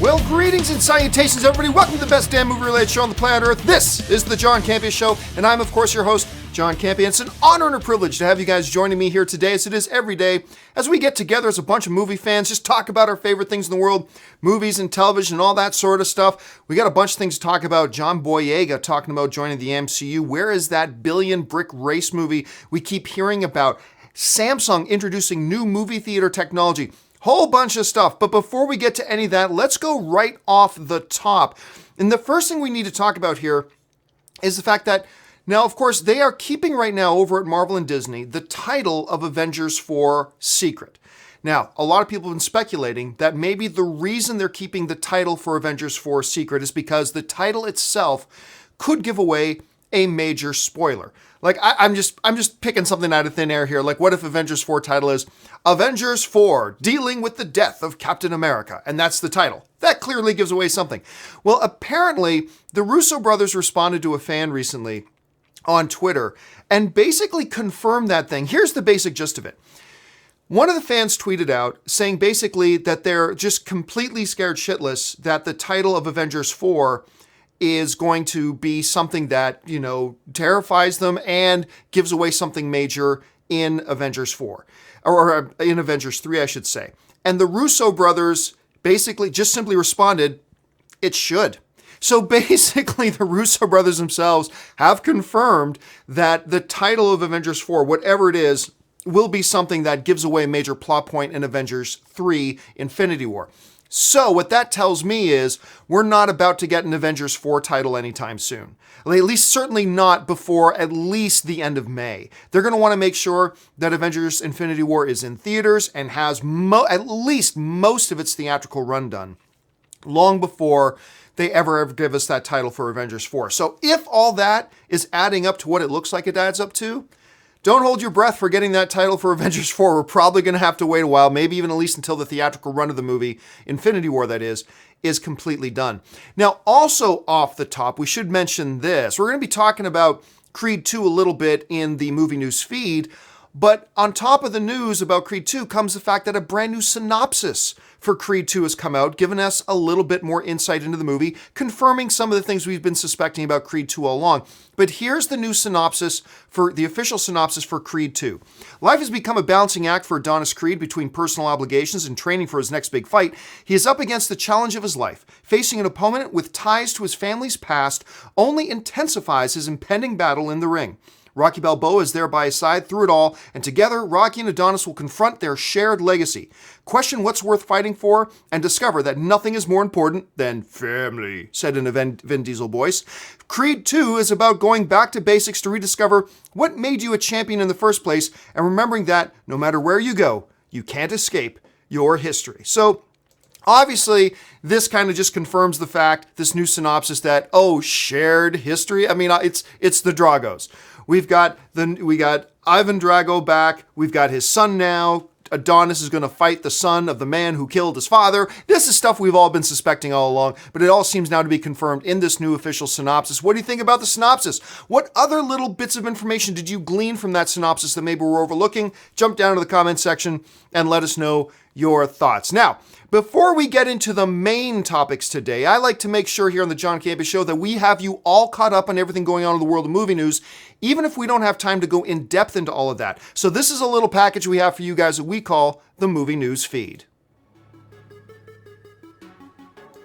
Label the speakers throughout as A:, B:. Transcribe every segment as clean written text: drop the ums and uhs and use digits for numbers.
A: Well, greetings and salutations, everybody. Welcome to the best damn movie-related show on the planet Earth. This is the John Campea Show, and I'm, of course, your host, John Campea. It's an honor and a privilege to have you guys joining me here today, as it is every day, as we get together as a bunch of movie fans, just talk about our favorite things in the world, movies and television and all that sort of stuff. We got a bunch of things to talk about. John Boyega talking about joining the MCU. Where is that billion brick race movie we keep hearing about? Samsung introducing new movie theater technology. Whole bunch of stuff. But before we get to any of that, let's go right off the top. And the first thing we need to talk about here is the fact that now, of course, they are keeping right now over at Marvel and Disney the title of Avengers 4 secret. Now, a lot of people have been speculating that maybe the reason they're keeping the title for Avengers 4 secret is because the title itself could give away a major spoiler. Like, I'm just picking something out of thin air here. Like, what if Avengers 4 title is Avengers 4 Dealing with the Death of Captain America? And that's the title. That clearly gives away something. Well, apparently, the Russo Brothers responded to a fan recently on Twitter and basically confirmed that thing. Here's the basic gist of it. One of the fans tweeted out saying basically that they're just completely scared shitless that the title of Avengers 4 is going to be something that, you know, terrifies them and gives away something major in Avengers 4. Or in Avengers 3, I should say. And the Russo brothers basically just simply responded, it should. So basically, the Russo brothers themselves have confirmed that the title of Avengers 4, whatever it is, will be something that gives away a major plot point in Avengers 3 Infinity War. So what that tells me is we're not about to get an Avengers 4 title anytime soon. At least certainly not before at least the end of May. They're going to want to make sure that Avengers Infinity War is in theaters and has at least most of its theatrical run done long before they ever give us that title for Avengers 4. So if all that is adding up to what it looks like it adds up to, don't hold your breath for getting that title for Avengers 4. We're probably going to have to wait a while, maybe even at least until the theatrical run of the movie, Infinity War that is completely done. Now, also off the top, we should mention this. We're going to be talking about Creed 2 a little bit in the movie news feed, but on top of the news about Creed 2 comes the fact that a brand new synopsis for Creed 2 has come out, giving us a little bit more insight into the movie, confirming some of the things we've been suspecting about Creed 2 all along. But here's the new synopsis for the official synopsis for Creed 2. Life has become a balancing act for Adonis Creed between personal obligations and training for his next big fight. He is up against the challenge of his life. Facing an opponent with ties to his family's past only intensifies his impending battle in the ring. Rocky Balboa is there by his side through it all, and together, Rocky and Adonis will confront their shared legacy, question what's worth fighting for, and discover that nothing is more important than family, said in a Vin Diesel voice. Creed 2 is about going back to basics to rediscover what made you a champion in the first place, and remembering that no matter where you go, you can't escape your history. So, obviously, this kind of just confirms the fact, this new synopsis that, shared history. I mean, it's the Dragos. We got Ivan Drago back. We've got his son now. Adonis is going to fight the son of the man who killed his father. This is stuff we've all been suspecting all along, but it all seems now to be confirmed in this new official synopsis. What do you think about the synopsis? What other little bits of information did you glean from that synopsis that maybe we're overlooking? Jump down to the comment section and let us know your thoughts. Now, before we get into the main topics today, I like to make sure here on the John Campea Show that we have you all caught up on everything going on in the world of movie news, even if we don't have time to go in depth into all of that. So this is a little package we have for you guys that we call the Movie News Feed.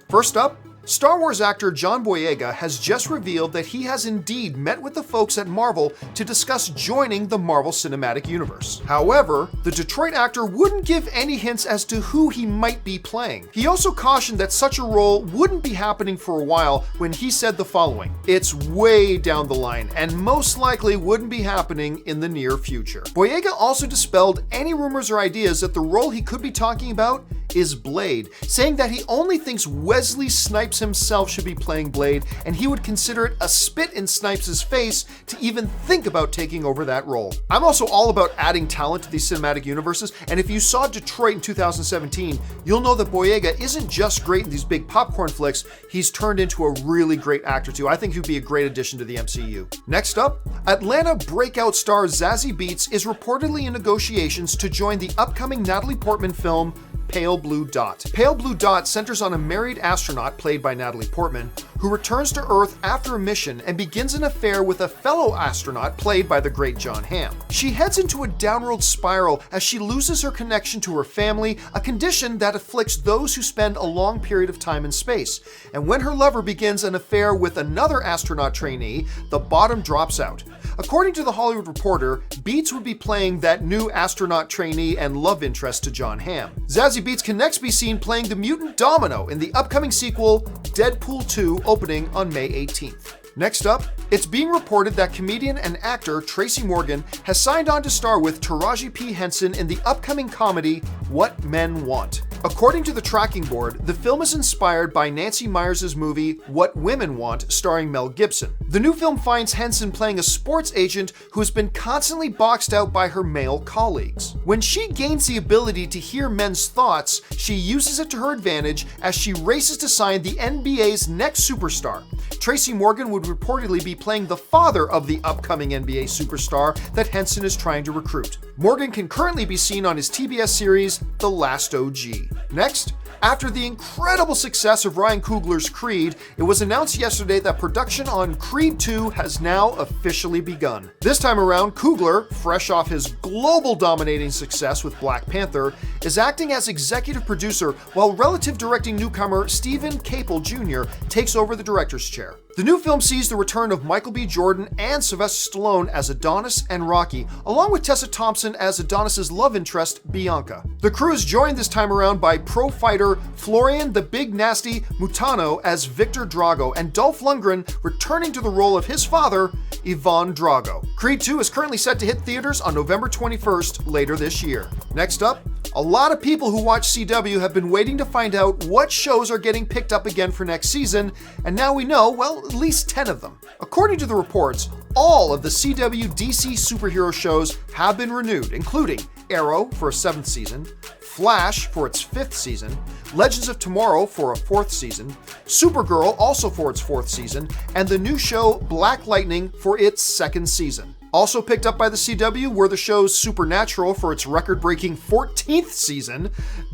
A: First up, Star Wars actor John Boyega has just revealed that he has indeed met with the folks at Marvel to discuss joining the Marvel Cinematic Universe. However, the Detroit actor wouldn't give any hints as to who he might be playing. He also cautioned that such a role wouldn't be happening for a while when he said the following: "It's way down the line and most likely wouldn't be happening in the near future." Boyega also dispelled any rumors or ideas that the role he could be talking about is Blade, saying that he only thinks Wesley Snipes himself should be playing Blade, and he would consider it a spit in Snipes' face to even think about taking over that role. I'm also all about adding talent to these cinematic universes, and if you saw Detroit in 2017, you'll know that Boyega isn't just great in these big popcorn flicks, he's turned into a really great actor too. I think he'd be a great addition to the MCU. Next up, Atlanta breakout star Zazie Beetz is reportedly in negotiations to join the upcoming Natalie Portman film Pale Blue Dot. Pale Blue Dot centers on a married astronaut played by Natalie Portman who returns to Earth after a mission and begins an affair with a fellow astronaut played by the great Jon Hamm. She heads into a downward spiral as she loses her connection to her family, a condition that afflicts those who spend a long period of time in space. And when her lover begins an affair with another astronaut trainee, the bottom drops out. According to The Hollywood Reporter, Beetz would be playing that new astronaut trainee and love interest to Jon Hamm. Zazie Beetz can next be seen playing the mutant Domino in the upcoming sequel Deadpool 2, opening on May 18th. Next up, it's being reported that comedian and actor Tracy Morgan has signed on to star with Taraji P. Henson in the upcoming comedy What Men Want. According to the tracking board, the film is inspired by Nancy Meyers' movie What Women Want, starring Mel Gibson. The new film finds Henson playing a sports agent who has been constantly boxed out by her male colleagues. When she gains the ability to hear men's thoughts, she uses it to her advantage as she races to sign the NBA's next superstar. Tracy Morgan would reportedly be playing the father of the upcoming NBA superstar that Henson is trying to recruit. Morgan can currently be seen on his TBS series, The Last OG. Next, after the incredible success of Ryan Coogler's Creed, it was announced yesterday that production on Creed 2 has now officially begun. This time around, Coogler, fresh off his global dominating success with Black Panther, is acting as executive producer while relative directing newcomer Stephen Caple Jr. takes over the director's chair. The new film sees the return of Michael B. Jordan and Sylvester Stallone as Adonis and Rocky, along with Tessa Thompson as Adonis's love interest, Bianca. The crew is joined this time around by pro fighter Florian the Big Nasty Mutano as Victor Drago, and Dolph Lundgren returning to the role of his father, Ivan Drago. Creed 2 is currently set to hit theaters on November 21st later this year. Next up, a lot of people who watch CW have been waiting to find out what shows are getting picked up again for next season, and now we know, well, at least 10 of them. According to the reports, all of the CW DC superhero shows have been renewed, including Arrow for a 7th season, Flash for its 5th season, Legends of Tomorrow for a 4th season, Supergirl also for its 4th season, and the new show Black Lightning for its 2nd season. Also picked up by the CW were the shows Supernatural for its record-breaking 14th season,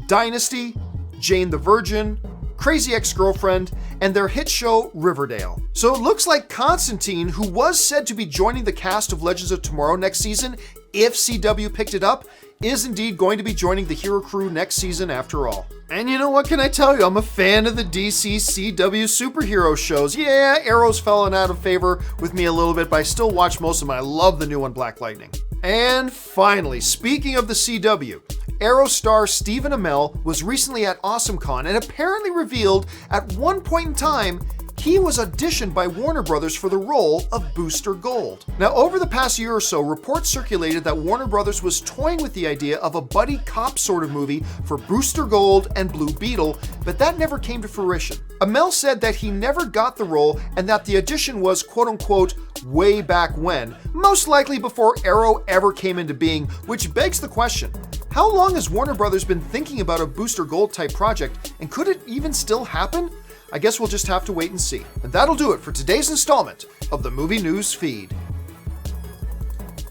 A: Dynasty, Jane the Virgin, Crazy Ex-Girlfriend, and their hit show Riverdale. So it looks like Constantine, who was said to be joining the cast of Legends of Tomorrow next season, if CW picked it up, is indeed going to be joining the hero crew next season after all. And you know what can I tell you? I'm a fan of the DC CW superhero shows. Yeah, Arrow's fallen out of favor with me a little bit, but I still watch most of them. I love the new one, Black Lightning. And finally, speaking of the CW, Arrow star Stephen Amell was recently at AwesomeCon and apparently revealed at one point in time he was auditioned by Warner Brothers for the role of Booster Gold. Now, over the past year or so, reports circulated that Warner Brothers was toying with the idea of a buddy cop sort of movie for Booster Gold and Blue Beetle, but that never came to fruition. Amell said that he never got the role and that the audition was quote-unquote way back when, most likely before Arrow ever came into being, which begs the question, how long has Warner Brothers been thinking about a Booster Gold type project, and could it even still happen? I guess we'll just have to wait and see. And that'll do it for today's installment of the Movie News Feed.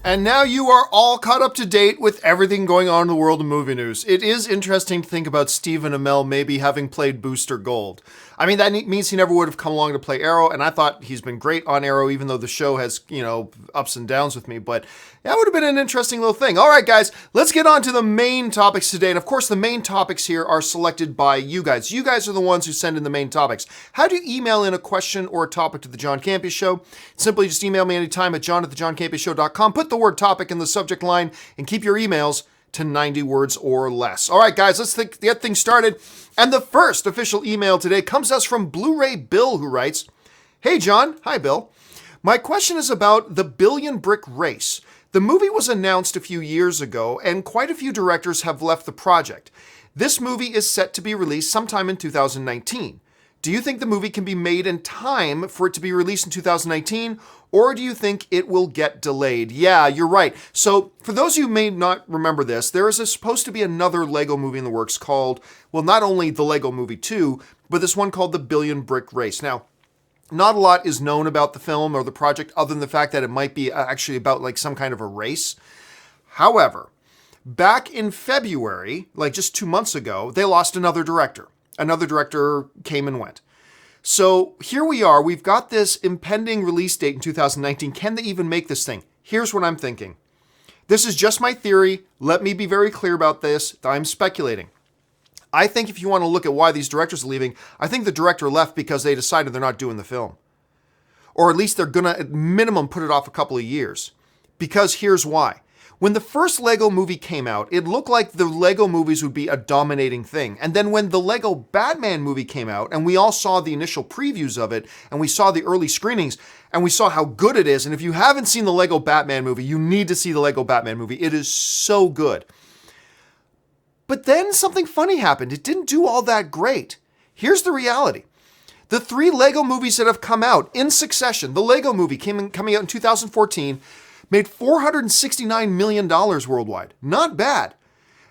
A: And now you are all caught up to date with everything going on in the world of movie news. It is interesting to think about Stephen Amell maybe having played Booster Gold. I mean, that means he never would have come along to play Arrow, and I thought he's been great on Arrow, even though the show has, ups and downs with me, but that would have been an interesting little thing. All right, guys, let's get on to the main topics today. And of course, the main topics here are selected by you guys. You guys are the ones who send in the main topics. How do you email in a question or a topic to the John Campea Show? Simply just email me anytime at john@thejohncampeashow.com. Put the word topic in the subject line and keep your emails to 90 words or less. All right, guys, let's get things started. And the first official email today comes to us from Blu Ray Bill, who writes, "Hey, John." Hi, Bill. "My question is about The Billion Brick Race. The movie was announced a few years ago, and quite a few directors have left the project. This movie is set to be released sometime in 2019. Do you think the movie can be made in time for it to be released in 2019, or do you think it will get delayed?" Yeah, you're right. So for those of you who may not remember this, there is supposed to be another Lego movie in the works called, well, not only The Lego Movie 2, but this one called The Billion Brick Race. Now, not a lot is known about the film or the project other than the fact that it might be actually about like some kind of a race. However, Back in February, like just 2 months ago, they lost another director. Another director came and went. So here we are. We've got this impending release date in 2019. Can they even make this thing? Here's what I'm thinking. This is just my theory. Let me be very clear about this. I'm speculating. I think if you want to look at why these directors are leaving, I think the director left because they decided they're not doing the film. Or at least they're going to, at minimum, put it off a couple of years. Because here's why. When the first Lego movie came out, it looked like the Lego movies would be a dominating thing. And then when the Lego Batman movie came out, and we all saw the initial previews of it, and we saw the early screenings, and we saw how good it is, and if you haven't seen the Lego Batman movie, you need to see the Lego Batman movie. It is so good. But then something funny happened. It didn't do all that great. Here's the reality. The 3 Lego movies that have come out in succession, the Lego movie coming out in 2014, made $469 million worldwide. Not bad.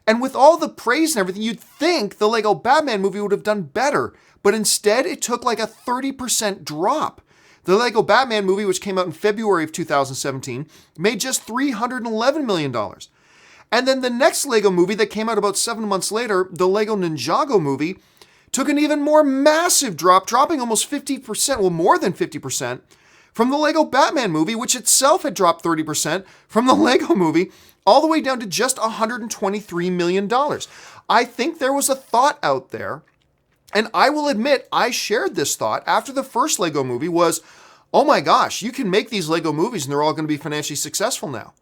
A: And with all the praise and everything, you'd think the Lego Batman movie would have done better. But instead, it took like a 30% drop. The Lego Batman movie, which came out in February of 2017, made just $311 million. And then the next Lego movie that came out about 7 months later, the Lego Ninjago movie, took an even more massive drop, dropping almost 50%, well, more than 50%, from the Lego Batman movie, which itself had dropped 30% from the Lego movie, all the way down to just $123 million. I think there was a thought out there, and I will admit I shared this thought after the first Lego movie was, oh my gosh, you can make these Lego movies and they're all going to be financially successful now.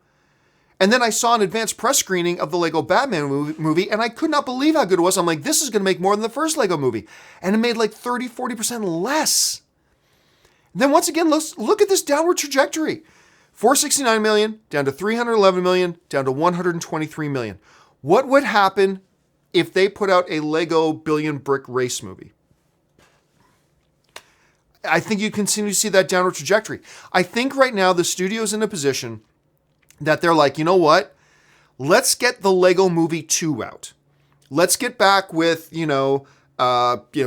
A: And then I saw an advanced press screening of the Lego Batman movie, and I could not believe how good it was. I'm like, this is going to make more than the first Lego movie. And it made like 30-40% less. Then once again, let's look at this downward trajectory. $469 million, down to $311 million, down to $123 million. What would happen if they put out a Lego Billion Brick Race movie? I think you continue to see that downward trajectory. I think right now the studio's in a position that they're like, you know what? Let's get the Lego Movie 2 out. Let's get back with,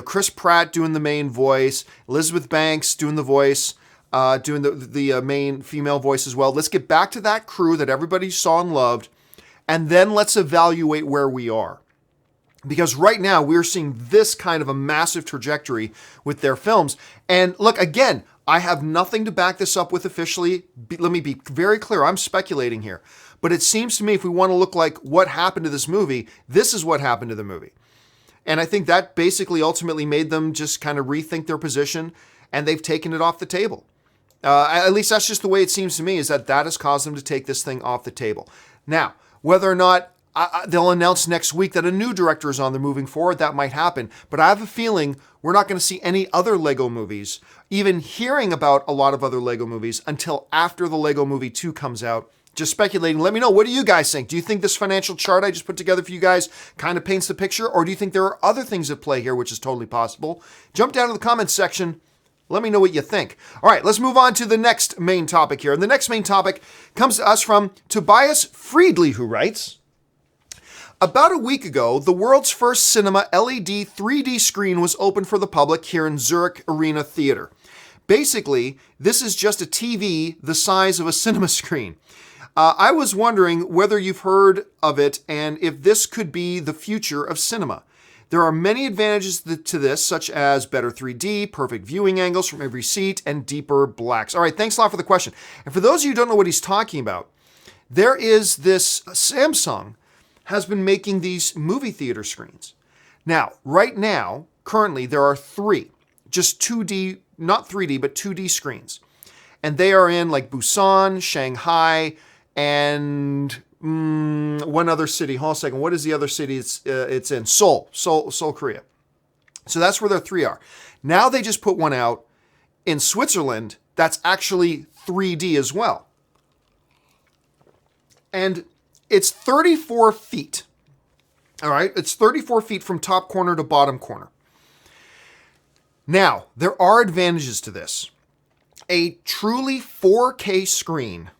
A: Chris Pratt doing the main voice, Elizabeth Banks doing the voice, doing the main female voice as well. Let's get back to that crew that everybody saw and loved, and then let's evaluate where we are. Because right now we're seeing this kind of a massive trajectory with their films. And look, again, I have nothing to back this up with officially. Let me be very clear. I'm speculating here. But it seems to me if we want to look like what happened to this movie, this is what happened to the movie. And I think that basically ultimately made them just kind of rethink their position, and they've taken it off the table. At least that's just the way it seems to me, is that has caused them to take this thing off the table. Now, whether or not they'll announce next week that a new director is on there moving forward, that might happen. But I have a feeling we're not going to see any other Lego movies, even hearing about a lot of other Lego movies, until after the Lego Movie 2 comes out. Just speculating. Let me know. What do you guys think? Do you think this financial chart I just put together for you guys kind of paints the picture? Or do you think there are other things at play here, which is totally possible? Jump down to the comments section. Let me know what you think. All right, let's move on to the next main topic here. And the next main topic comes to us from Tobias Friedly, who writes, about a week ago, the world's first cinema LED 3D screen was opened for the public here in Zurich Arena Theater. Basically, this is just a TV the size of a cinema screen. I was wondering whether you've heard of it and if this could be the future of cinema. There are many advantages to this, such as better 3D, perfect viewing angles from every seat, and deeper blacks. All right, thanks a lot for the question. And for those of you who don't know what he's talking about, there is this Samsung has been making these movie theater screens. Now, right now, currently, there are 3, just 2D, not 3D, but 2D screens. And they are in like Busan, Shanghai, and one other city. Hold on a second. What is the other city it's in? Seoul, Korea. So that's where their 3 are. Now they just put one out in Switzerland that's actually 3D as well. And it's 34 feet. All right. It's 34 feet from top corner to bottom corner. Now, there are advantages to this. A truly 4K screen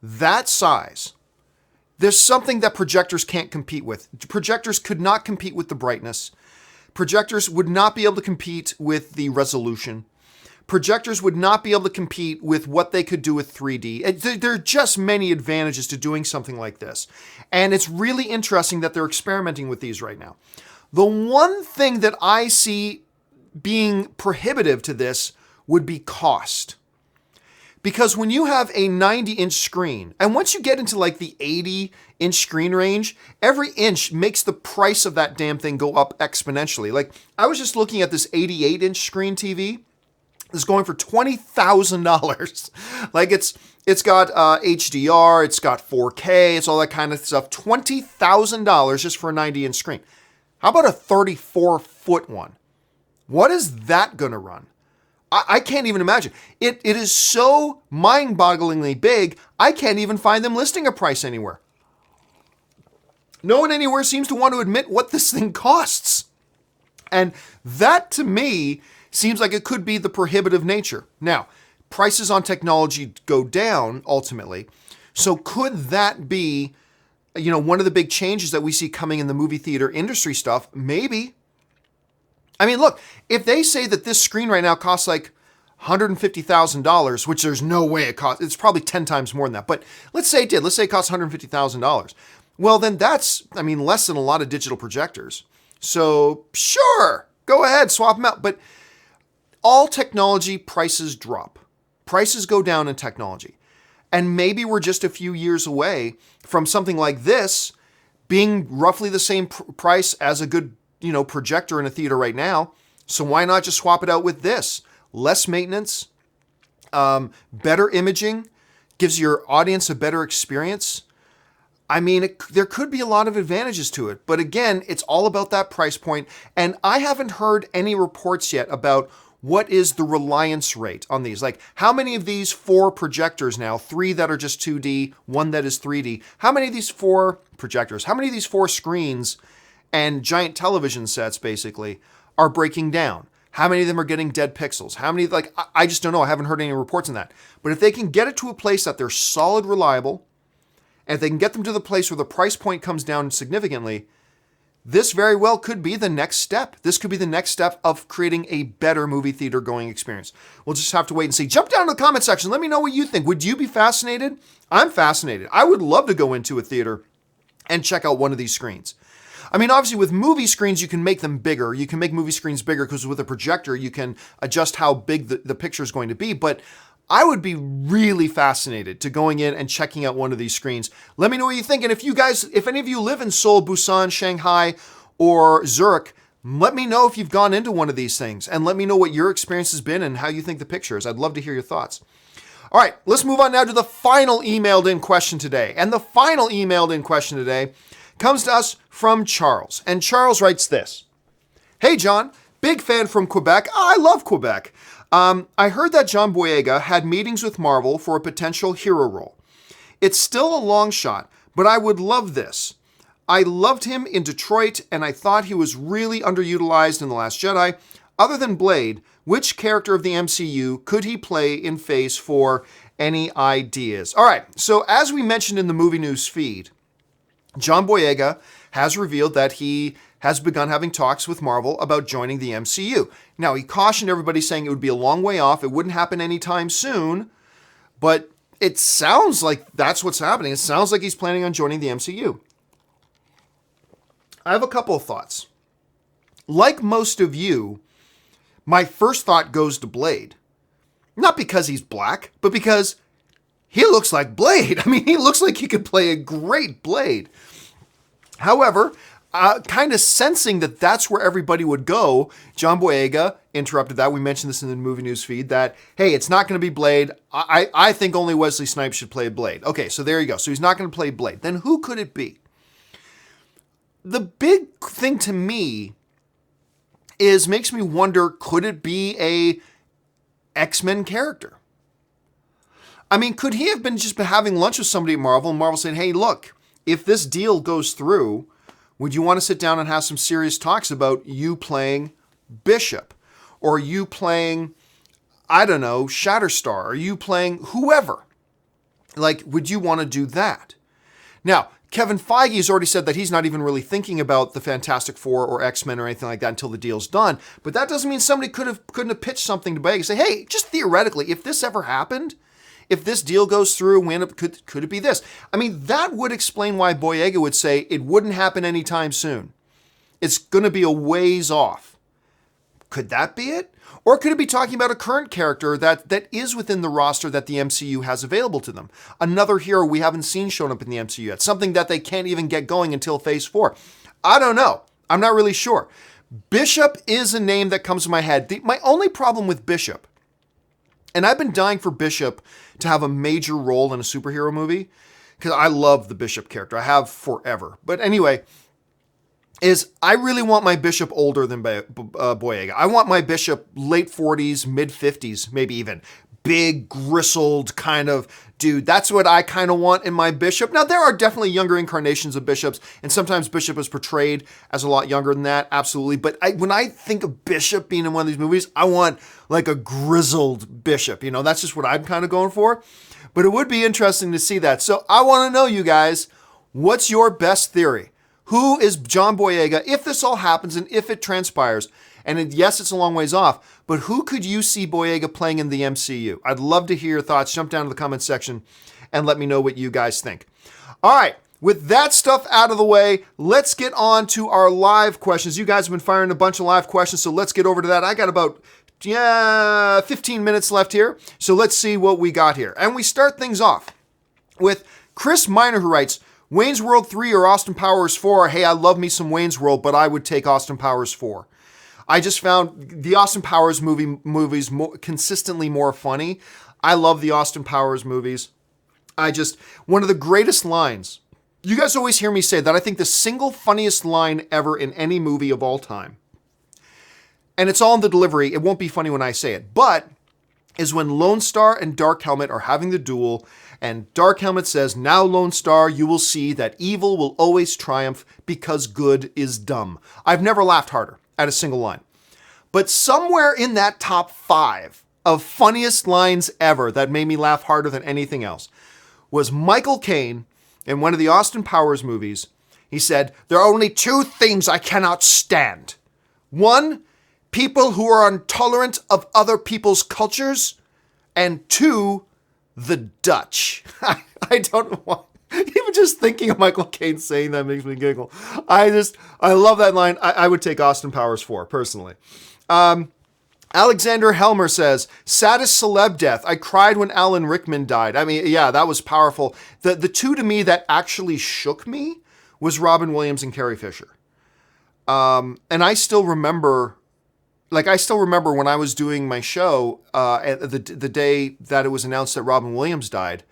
A: that size, there's something that projectors can't compete with. Projectors could not compete with the brightness. Projectors would not be able to compete with the resolution. projectors would not be able to compete with what they could do with 3D. There are just many advantages to doing something like this. And it's really interesting that they're experimenting with these right now. The one thing that I see being prohibitive to this would be cost. Because when you have a 90-inch screen, and once you get into like the 80-inch screen range, every inch makes the price of that damn thing go up exponentially. Like, I was just looking at this 88-inch screen TV. It's going for $20,000. Like, it's got HDR, it's got 4K, it's all that kind of stuff. $20,000 just for a 90-inch screen. How about a 34-foot one? What is that going to run? I can't even imagine. It is so mind-bogglingly big, I can't even find them listing a price anywhere. No one anywhere seems to want to admit what this thing costs. And that, to me, seems like it could be the prohibitive nature. Now, prices on technology go down, ultimately. So could that be, one of the big changes that we see coming in the movie theater industry stuff? Maybe. I mean, look, if they say that this screen right now costs like $150,000, which there's no way it costs, it's probably 10 times more than that. But let's say it did. Let's say it costs $150,000. Well, then that's, less than a lot of digital projectors. So sure, go ahead, swap them out. But all technology prices drop. Prices go down in technology. And maybe we're just a few years away from something like this being roughly the same price as a good projector in a theater right now. So why not just swap it out with this? Less maintenance, better imaging, gives your audience a better experience. There could be a lot of advantages to it. But again, it's all about that price point. And I haven't heard any reports yet about what is the reliance rate on these. Like, how many of these 4 projectors now, 3 that are just 2D, 1 that is 3D, how many of these 4 projectors, how many of these 4 screens and giant television sets, basically, are breaking down? How many of them are getting dead pixels? How many, I just don't know. I haven't heard any reports on that. But if they can get it to a place that they're solid, reliable, and if they can get them to the place where the price point comes down significantly, this very well could be the next step. This could be the next step of creating a better movie theater going experience. We'll just have to wait and see. Jump down to the comment section. Let me know what you think. Would you be fascinated? I'm fascinated. I would love to go into a theater and check out one of these screens. Obviously with movie screens, you can make them bigger. You can make movie screens bigger because with a projector, you can adjust how big the picture is going to be. But I would be really fascinated to going in and checking out one of these screens. Let me know what you think. And if any of you live in Seoul, Busan, Shanghai, or Zurich, let me know if you've gone into one of these things. And let me know what your experience has been and how you think the picture is. I'd love to hear your thoughts. All right, let's move on now to the final emailed in question today. And the final emailed in question today comes to us from Charles. And Charles writes this. Hey, John, big fan from Quebec. I love Quebec. I heard that John Boyega had meetings with Marvel for a potential hero role. It's still a long shot, but I would love this. I loved him in Detroit, and I thought he was really underutilized in The Last Jedi. Other than Blade, which character of the MCU could he play in Phase 4? Any ideas? All right, so as we mentioned in the movie news feed, John Boyega has revealed that he has begun having talks with Marvel about joining the MCU. Now, he cautioned everybody saying it would be a long way off, it wouldn't happen anytime soon, but it sounds like that's what's happening. It sounds like he's planning on joining the MCU. I have a couple of thoughts. Like most of you, my first thought goes to Blade. Not because he's black, but because he looks like Blade. He looks like he could play a great Blade. However, kind of sensing that that's where everybody would go, John Boyega interrupted that. We mentioned this in the movie news feed that, hey, it's not going to be Blade. I think only Wesley Snipes should play Blade. Okay, so there you go. So he's not going to play Blade. Then who could it be? The big thing to me makes me wonder, could it be a X-Men character? Could he have been having lunch with somebody at Marvel and Marvel saying, hey, look, if this deal goes through, would you want to sit down and have some serious talks about you playing Bishop? Or you playing, I don't know, Shatterstar? Or you playing whoever? Would you want to do that? Now, Kevin Feige has already said that he's not even really thinking about the Fantastic Four or X-Men or anything like that until the deal's done. But that doesn't mean somebody couldn't have pitched something to Boyega and say, hey, just theoretically, if this ever happened, if this deal goes through, could it be this? I mean, that would explain why Boyega would say it wouldn't happen anytime soon. It's going to be a ways off. Could that be it? Or could it be talking about a current character that is within the roster that the MCU has available to them? Another hero we haven't seen shown up in the MCU yet. Something that they can't even get going until Phase 4. I don't know. I'm not really sure. Bishop is a name that comes to my head. My only problem with Bishop, and I've been dying for Bishop to have a major role in a superhero movie, because I love the Bishop character. I have forever. But anyway, is I really want my Bishop older than Boyega. I want my Bishop late 40s, mid 50s, maybe even. Big, gristled kind of dude. That's what I kind of want in my Bishop. Now, there are definitely younger incarnations of Bishops, and sometimes Bishop is portrayed as a lot younger than that, absolutely. But when I think of Bishop being in one of these movies, I want like a grizzled Bishop. You know, that's just what I'm kind of going for. But it would be interesting to see that. So I want to know, you guys, what's your best theory? Who is John Boyega, if this all happens and if it transpires? And yes, it's a long ways off, but who could you see Boyega playing in the MCU? I'd love to hear your thoughts. Jump down to the comments section and let me know what you guys think. All right, with that stuff out of the way, let's get on to our live questions. You guys have been firing a bunch of live questions, so let's get over to that. I got about 15 minutes left here, so let's see what we got here. And we start things off with Chris Miner, who writes, Wayne's World 3 or Austin Powers 4? Hey, I love me some Wayne's World, but I would take Austin Powers 4. I just found the Austin Powers movies consistently more funny. I love the Austin Powers movies. One of the greatest lines. You guys always hear me say that I think the single funniest line ever in any movie of all time, and it's all in the delivery, it won't be funny when I say it, but is when Lone Star and Dark Helmet are having the duel, and Dark Helmet says, now Lone Star, you will see that evil will always triumph because good is dumb. I've never laughed harder at a single line. But somewhere in that top 5 of funniest lines ever that made me laugh harder than anything else was Michael Caine in one of the Austin Powers movies. He said, there are only 2 things I cannot stand. 1, people who are intolerant of other people's cultures, and 2, the Dutch. I don't know why. Even just thinking of Michael Caine saying that makes me giggle. I love that line. I would take Austin Powers 4, personally. Alexander Helmer says, saddest celeb death. I cried when Alan Rickman died. I mean, yeah, that was powerful. The 2 to me that actually shook me was Robin Williams and Carrie Fisher. And I still remember when I was doing my show, the day that it was announced that Robin Williams died,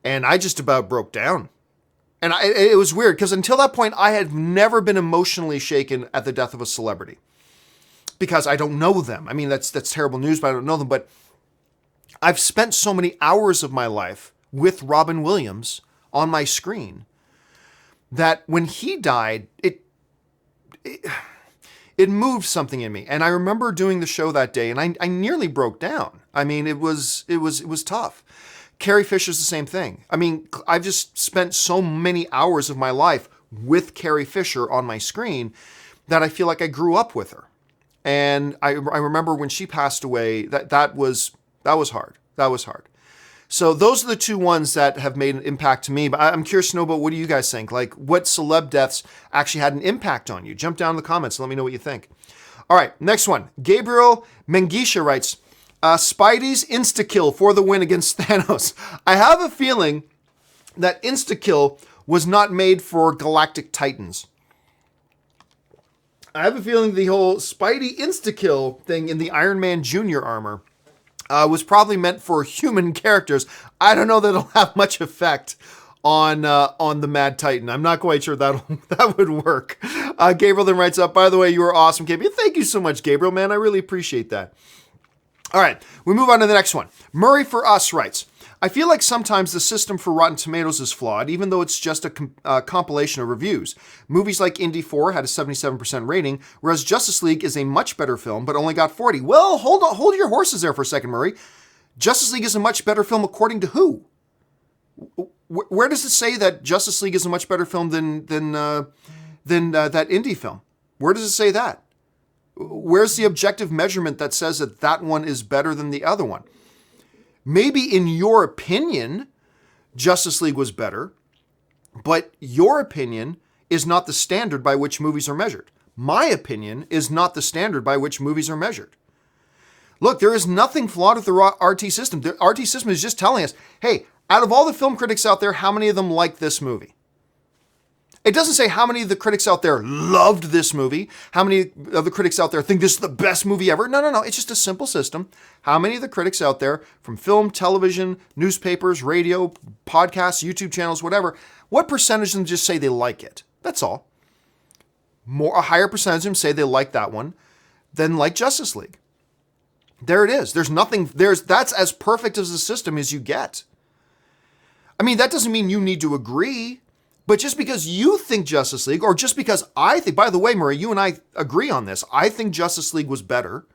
A: and I just about broke down. And it was weird, because until that point, I had never been emotionally shaken at the death of a celebrity. Because I don't know them. I mean, that's terrible news, but I don't know them. But I've spent so many hours of my life with Robin Williams on my screen that when he died, it moved something in me. And I remember doing the show that day, and I nearly broke down. I mean, it was tough. Carrie Fisher's the same thing. I mean, I've just spent so many hours of my life with Carrie Fisher on my screen that I feel like I grew up with her. And I remember when she passed away, that was hard. That was hard. So those are the 2 ones that have made an impact to me. But I'm curious to know about, what do you guys think? Like, what celeb deaths actually had an impact on you? Jump down in the comments and let me know what you think. All right, next one. Gabriel Mengisha writes, Spidey's insta-kill for the win against Thanos. I have a feeling that insta-kill was not made for Galactic Titans. I have a feeling the whole Spidey insta-kill thing in the Iron Man Jr. armor was probably meant for human characters. I don't know that it'll have much effect on the Mad Titan. I'm not quite sure that would work. Gabriel then writes up, by the way, you were awesome, Campea. Thank you so much, Gabriel, man. I really appreciate that. All right, we move on to the next one. Murray for Us writes, I feel like sometimes the system for Rotten Tomatoes is flawed, even though it's just a compilation of reviews. Movies like Indy 4 had a 77% rating, whereas Justice League is a much better film, but only got 40. Well, hold your horses there for a second, Murray. Justice League is a much better film according to who? Where does it say that Justice League is a much better film than that indie film? Where does it say that? Where's the objective measurement that says that that one is better than the other one? Maybe in your opinion, Justice League was better, but your opinion is not the standard by which movies are measured. My opinion is not the standard by which movies are measured. Look, there is nothing flawed with the RT system. The RT system is just telling us, hey, out of all the film critics out there, how many of them like this movie? It doesn't say how many of the critics out there loved this movie, how many of the critics out there think this is the best movie ever. No. It's just a simple system. How many of the critics out there from film, television, newspapers, radio, podcasts, YouTube channels, whatever, what percentage of them just say they like it? That's all. A higher percentage of them say they like that one than like Justice League. There it is. That's as perfect as a system as you get. I mean, that doesn't mean you need to agree, but just because you think Justice League, or just because I think, by the way, Murray, you and I agree on this. I think Justice League was better,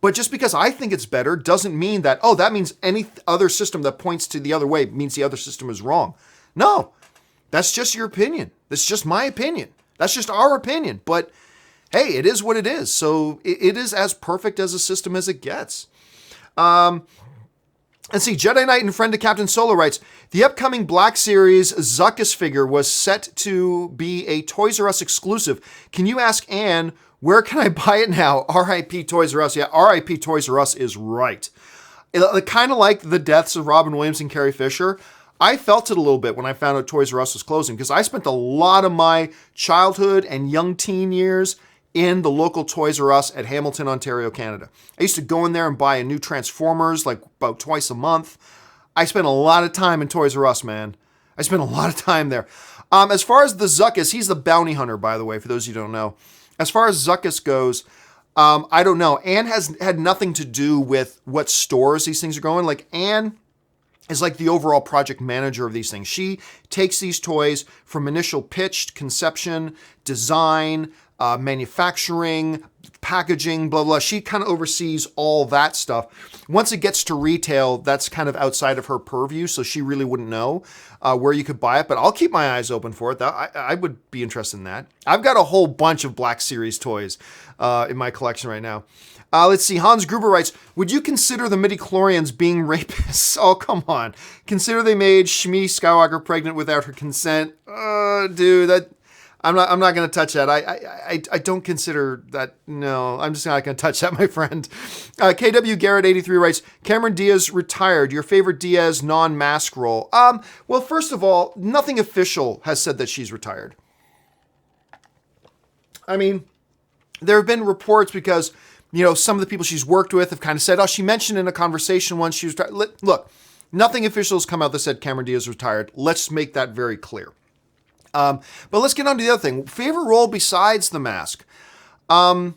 A: but just because I think it's better doesn't mean that, that means any other system that points to the other way means the other system is wrong. No, that's just your opinion. That's just my opinion. That's just our opinion. But hey, it is what it is. So it is as perfect as a system as it gets. And see, Jedi Knight and friend of Captain Solo writes, the upcoming Black Series Zuckuss figure was set to be a Toys R Us exclusive. Can you ask Anne, where can I buy it now? R.I.P. Toys R Us. Yeah, R.I.P. Toys R Us is right. Kind of like the deaths of Robin Williams and Carrie Fisher. I felt it a little bit when I found out Toys R Us was closing, because I spent a lot of my childhood and young teen years in the local Toys R Us at Hamilton, Ontario, Canada. I used to go in there and buy a new Transformers like about twice a month. I spent a lot of time in Toys R Us, man. I spent a lot of time there. As far as the Zuckuss, he's the bounty hunter, by the way, for those of you who don't know. As far as Zuckuss goes, I don't know. Anne has had nothing to do with what stores these things are going. Like, Anne is like the overall project manager of these things. She takes these toys from initial pitch, conception, design, manufacturing, packaging, blah, blah. She kind of oversees all that stuff. Once it gets to retail, that's kind of outside of her purview, so she really wouldn't know where you could buy it, but I'll keep my eyes open for it. I would be interested in that. I've got a whole bunch of Black Series toys in my collection right now. Let's see. Hans Gruber writes, would you consider the midichlorians being rapists? Oh, come on. Consider they made Shmi Skywalker pregnant without her consent. Dude, I'm not going to touch that. I don't consider that. No, I'm just not going to touch that, my friend. KW Garrett 83 writes, Cameron Diaz retired. Your favorite Diaz non-mask role? Well, first of all, nothing official has said that she's retired. I mean, there have been reports because, some of the people she's worked with have kind of said, she mentioned in a conversation once she was retired. Look, nothing official has come out that said Cameron Diaz retired. Let's make that very clear. But let's get on to the other thing. Favorite role besides the mask? Well,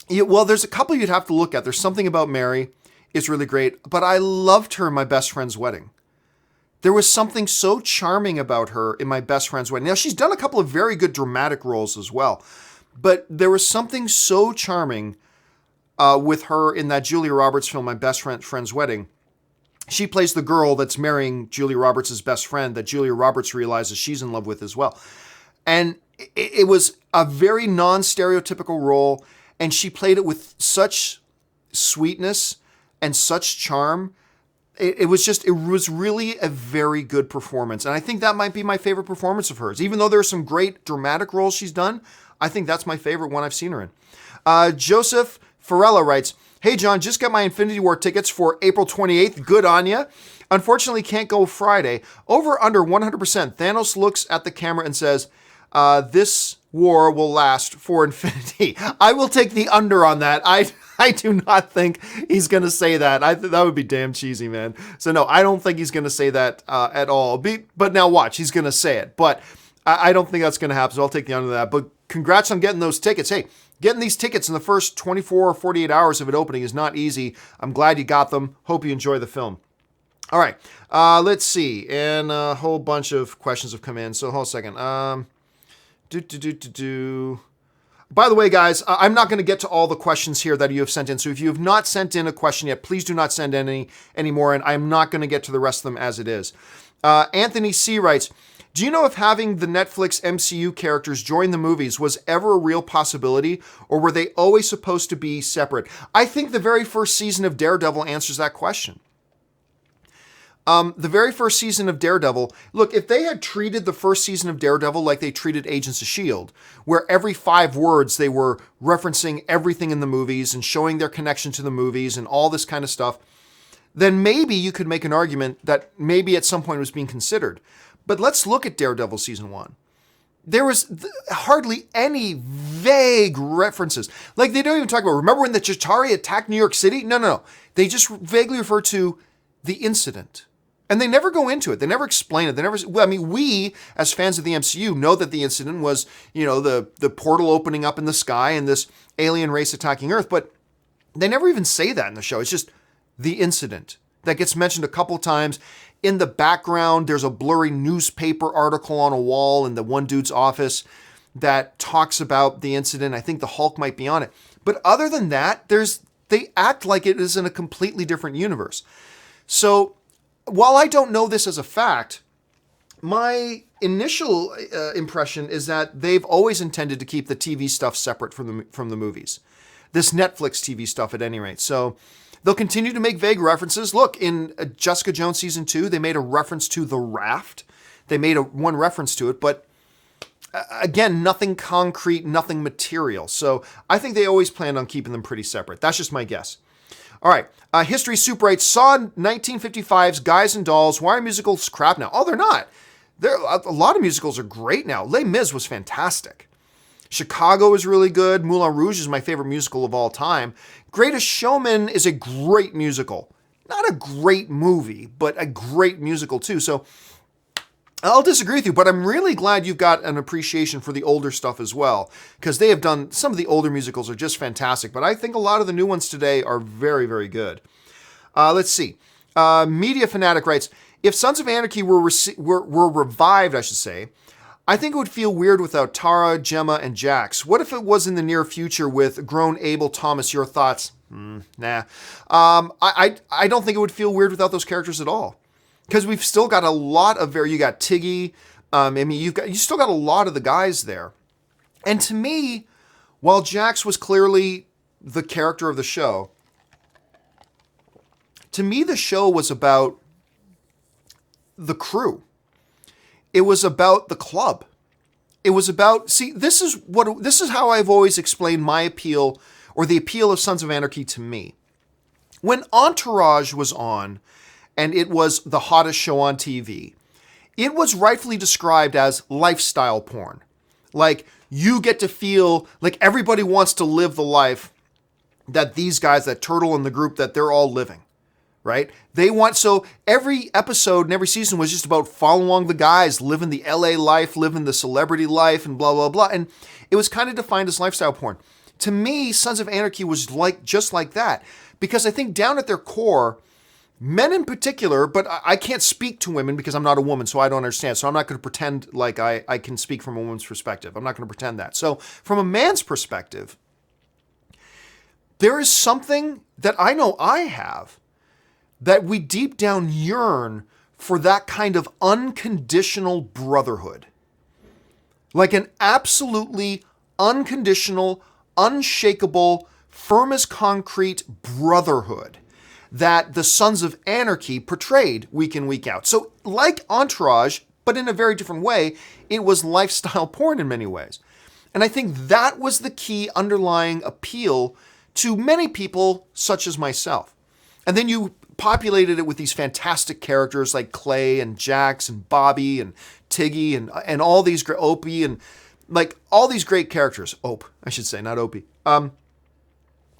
A: there's a couple you'd have to look at. There's Something About Mary. It's really great. But I loved her in My Best Friend's Wedding. There was something so charming about her in My Best Friend's Wedding. Now, she's done a couple of very good dramatic roles as well. But there was something so charming with her in that Julia Roberts film, My Best Friend's Wedding. She plays the girl that's marrying Julia Roberts' best friend that Julia Roberts realizes she's in love with as well. And it was a very non-stereotypical role, and she played it with such sweetness and such charm. It was really a very good performance. And I think that might be my favorite performance of hers. Even though there are some great dramatic roles she's done, I think that's my favorite one I've seen her in. Joseph Farella writes, hey, John, just got my Infinity War tickets for April 28th. Good on ya. Unfortunately, can't go Friday. Over under 100%. Thanos looks at the camera and says, this war will last for infinity. I will take the under on that. I do not think he's going to say that. That would be damn cheesy, man. So no, I don't think he's going to say that at all. But now watch, he's going to say it. But I don't think that's going to happen, so I'll take the under that. But congrats on getting those tickets. Hey, getting these tickets in the first 24 or 48 hours of it opening is not easy. I'm glad you got them. Hope you enjoy the film. All right, let's see. And a whole bunch of questions have come in. So hold on a second. By the way, guys, I'm not going to get to all the questions here that you have sent in. So if you have not sent in a question yet, please do not send in any more. And I'm not going to get to the rest of them as it is. Anthony C. writes, do you know if having the Netflix MCU characters join the movies was ever a real possibility, or were they always supposed to be separate? I think the very first season of Daredevil answers that question. The very first season of Daredevil, look, if they had treated the first season of Daredevil like they treated Agents of S.H.I.E.L.D., where every 5 words they were referencing everything in the movies and showing their connection to the movies and all this kind of stuff, then maybe you could make an argument that maybe at some point it was being considered. But let's look at Daredevil season 1. There was hardly any vague references. Like, they don't even talk about, remember when the Chitauri attacked New York City? No. They just vaguely refer to the incident. And they never go into it. They never explain it. We, as fans of the MCU, know that the incident was, the portal opening up in the sky and this alien race attacking Earth. But they never even say that in the show. It's just the incident that gets mentioned a couple times. In the background, there's a blurry newspaper article on a wall in the one dude's office that talks about the incident. I think the Hulk might be on it. But other than that, they act like it is in a completely different universe. So, while I don't know this as a fact, my initial impression is that they've always intended to keep the TV stuff separate from the movies. This Netflix TV stuff at any rate. So they'll continue to make vague references. Look, in Jessica Jones Season 2, they made a reference to The Raft. They made one reference to it, but again, nothing concrete, nothing material. So I think they always planned on keeping them pretty separate. That's just my guess. All right. History Soup writes, saw 1955's Guys and Dolls. Why are musicals crap now? Oh, they're not. A lot of musicals are great now. Les Mis was fantastic. Chicago is really good. Moulin Rouge is my favorite musical of all time. Greatest Showman is a great musical. Not a great movie, but a great musical too. So I'll disagree with you, but I'm really glad you've got an appreciation for the older stuff as well, because they have done, some of the older musicals are just fantastic, but I think a lot of the new ones today are very, very good. Let's see. Media Fanatic writes, if Sons of Anarchy were revived, I should say, I think it would feel weird without Tara, Gemma, and Jax. What if it was in the near future with grown Abel Thomas? Your thoughts? Nah. I don't think it would feel weird without those characters at all. Because we've still got a lot of you got Tiggy, you still got a lot of the guys there. And to me, while Jax was clearly the character of the show, to me the show was about the crew. It was about the club. It was about, this is how I've always explained my appeal, or the appeal of Sons of Anarchy to me. When Entourage was on, and it was the hottest show on TV, it was rightfully described as lifestyle porn. Like, you get to feel like everybody wants to live the life that these guys, that Turtle and the group, that they're all living, right? So every episode and every season was just about following along the guys, living the LA life, living the celebrity life, and blah, blah, blah. And it was kind of defined as lifestyle porn. To me, Sons of Anarchy was just like that, because I think down at their core, men in particular, but I can't speak to women because I'm not a woman, so I don't understand. So I'm not going to pretend like I can speak from a woman's perspective. I'm not going to pretend that. So from a man's perspective, there is something that I know I have, that we deep down yearn for, that kind of unconditional brotherhood. Like an absolutely unconditional, unshakable, firm as concrete brotherhood that the Sons of Anarchy portrayed week in, week out. So like Entourage, but in a very different way, it was lifestyle porn in many ways. And I think that was the key underlying appeal to many people such as myself. And then you populated it with these fantastic characters like Clay and Jax and Bobby and Tiggy and all these great, Opie, and like all these great characters. Ope, I should say, not Opie.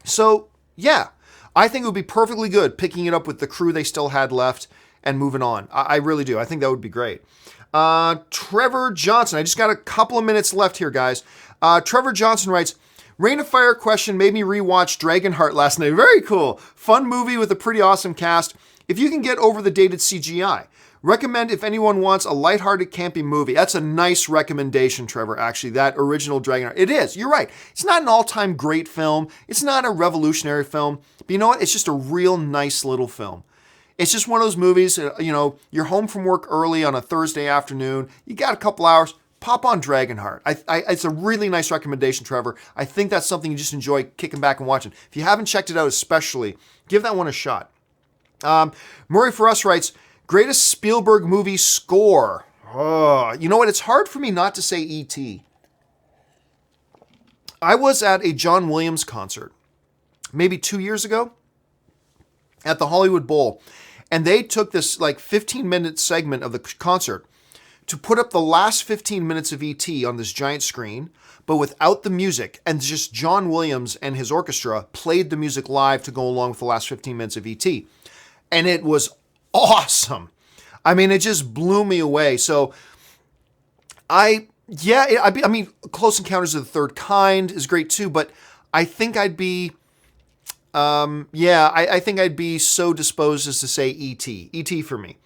A: So yeah, I think it would be perfectly good picking it up with the crew they still had left and moving on. I really do. I think that would be great. Trevor Johnson. I just got a couple of minutes left here, guys. Trevor Johnson writes, Rain of Fire question made me rewatch Dragonheart last night. Very cool. Fun movie with a pretty awesome cast. If you can get over the dated CGI. Recommend if anyone wants a lighthearted, campy movie. That's a nice recommendation, Trevor, actually, that original Dragonheart. It is. You're right. It's not an all-time great film. It's not a revolutionary film. But you know what? It's just a real nice little film. It's just one of those movies, you're home from work early on a Thursday afternoon. You got a couple hours. Pop on Dragonheart. It's a really nice recommendation, Trevor. I think that's something you just enjoy kicking back and watching. If you haven't checked it out especially, give that one a shot. Murray for Us writes, greatest Spielberg movie score. Oh, you know what? It's hard for me not to say E.T. I was at a John Williams concert maybe 2 years ago at the Hollywood Bowl, and they took this like 15-minute segment of the concert to put up the last 15 minutes of E.T. on this giant screen, but without the music, and just John Williams and his orchestra played the music live to go along with the last 15 minutes of E.T. And it was awesome. I mean, it just blew me away. So, Close Encounters of the Third Kind is great too, but I think I'd be, I think I'd be so disposed as to say E.T. E.T. for me.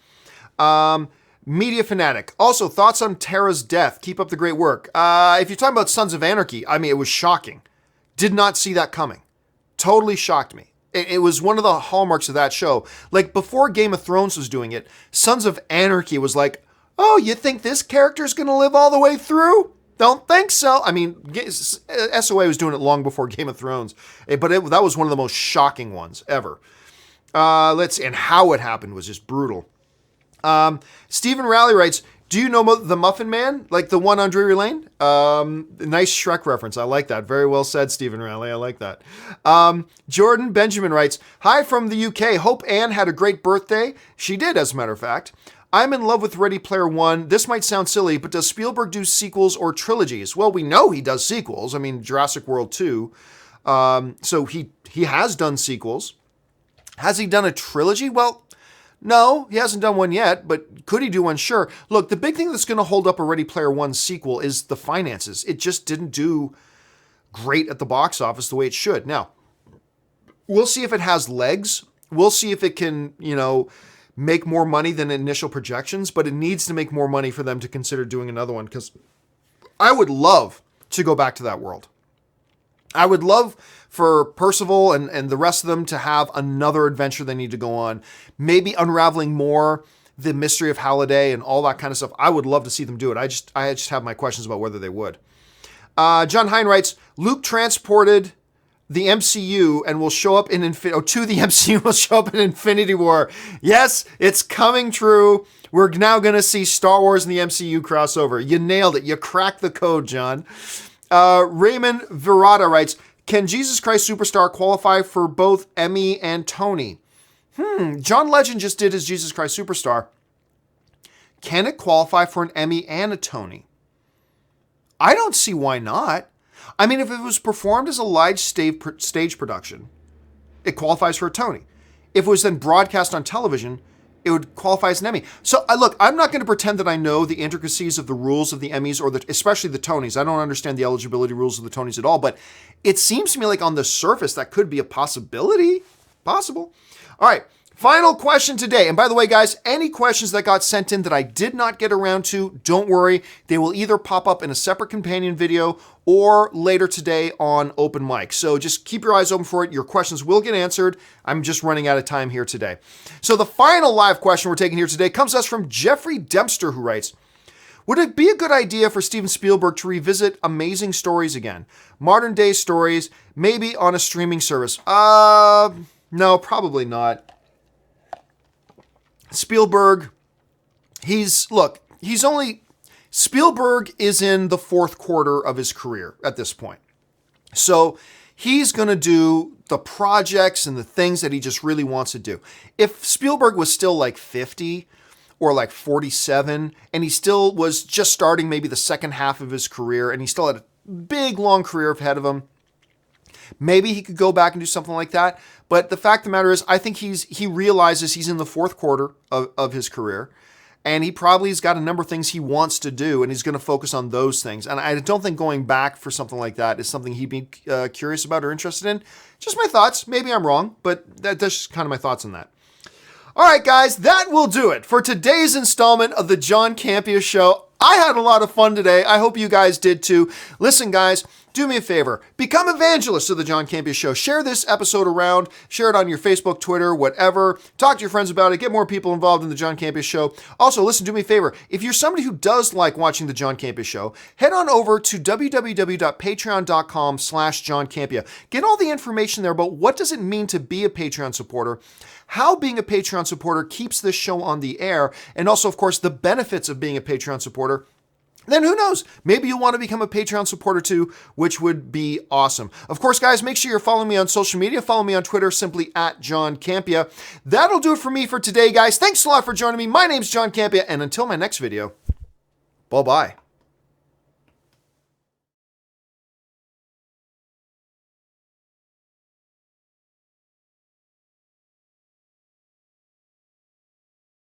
A: Media Fanatic. Also, thoughts on Tara's death. Keep up the great work. If you're talking about Sons of Anarchy, I mean, it was shocking. Did not see that coming. Totally shocked me. It was one of the hallmarks of that show. Like, before Game of Thrones was doing it, Sons of Anarchy was like, oh, you think this character's going to live all the way through? Don't think so. I mean, SOA was doing it long before Game of Thrones, but that was one of the most shocking ones ever. And how it happened was just brutal. Stephen Rowley writes, do you know the Muffin Man? Like the one on Drury Lane? Nice Shrek reference. I like that. Very well said, Stephen Rowley. I like that. Jordan Benjamin writes, hi from the UK. Hope Anne had a great birthday. She did, as a matter of fact. I'm in love with Ready Player One. This might sound silly, but does Spielberg do sequels or trilogies? Well, we know he does sequels. I mean, Jurassic World 2. So he has done sequels. Has he done a trilogy? Well, no, he hasn't done one yet, but could he do one? Sure. Look, the big thing that's going to hold up a Ready Player One sequel is the finances. It just didn't do great at the box office the way it should. Now, we'll see if it has legs. We'll see if it can, make more money than initial projections, but it needs to make more money for them to consider doing another one, because I would love to go back to that world. I would love for Percival and the rest of them to have another adventure they need to go on, maybe unraveling more the mystery of Halliday and all that kind of stuff. I would love to see them do it. I just have my questions about whether they would. John Hine writes, Luke transported the MCU and will show up in to the MCU will show up in Infinity War. Yes, it's coming true. We're now going to see Star Wars and the MCU crossover. You nailed it. You cracked the code, John. Raymond Virata writes, can Jesus Christ Superstar qualify for both Emmy and Tony? John Legend just did his Jesus Christ Superstar. Can it qualify for an Emmy and a Tony? I don't see why not. I mean, if it was performed as a live stage production, it qualifies for a Tony. If it was then broadcast on television, it would qualify as an Emmy. So, look, I'm not going to pretend that I know the intricacies of the rules of the Emmys or especially the Tonys. I don't understand the eligibility rules of the Tonys at all, but it seems to me like on the surface that could be a possibility. Possible. All right. Final question today. And by the way, guys, any questions that got sent in that I did not get around to, don't worry. They will either pop up in a separate companion video or later today on open mic. So just keep your eyes open for it. Your questions will get answered. I'm just running out of time here today. So the final live question we're taking here today comes to us from Jeffrey Dempster, who writes, would it be a good idea for Steven Spielberg to revisit Amazing Stories again? Modern day stories, maybe on a streaming service? No, probably not. Spielberg, Spielberg is in the fourth quarter of his career at this point. So he's going to do the projects and the things that he just really wants to do. If Spielberg was still like 50 or like 47 and he still was just starting maybe the second half of his career and he still had a big, long career ahead of him, maybe he could go back and do something like that. But the fact of the matter is, I think he realizes he's in the fourth quarter of his career. And he probably has got a number of things he wants to do. And he's going to focus on those things. And I don't think going back for something like that is something he'd be curious about or interested in. Just my thoughts. Maybe I'm wrong. But that's just kind of my thoughts on that. All right, guys, that will do it for today's installment of the John Campea Show. I had a lot of fun today. I hope you guys did too. Listen, guys, do me a favor. Become evangelists of the John Campea Show. Share this episode around. Share it on your Facebook, Twitter, whatever. Talk to your friends about it. Get more people involved in the John Campea Show. Also, listen, do me a favor. If you're somebody who does like watching the John Campea Show, head on over to www.patreon.com/John Campea. Get all the information there about what does it mean to be a Patreon supporter, how being a Patreon supporter keeps this show on the air, and also, of course, the benefits of being a Patreon supporter. Then who knows? Maybe you'll want to become a Patreon supporter too, which would be awesome. Of course, guys, make sure you're following me on social media. Follow me on Twitter, simply @John Campea. That'll do it for me for today, guys. Thanks a lot for joining me. My name's John Campea, and until my next video, bye-bye.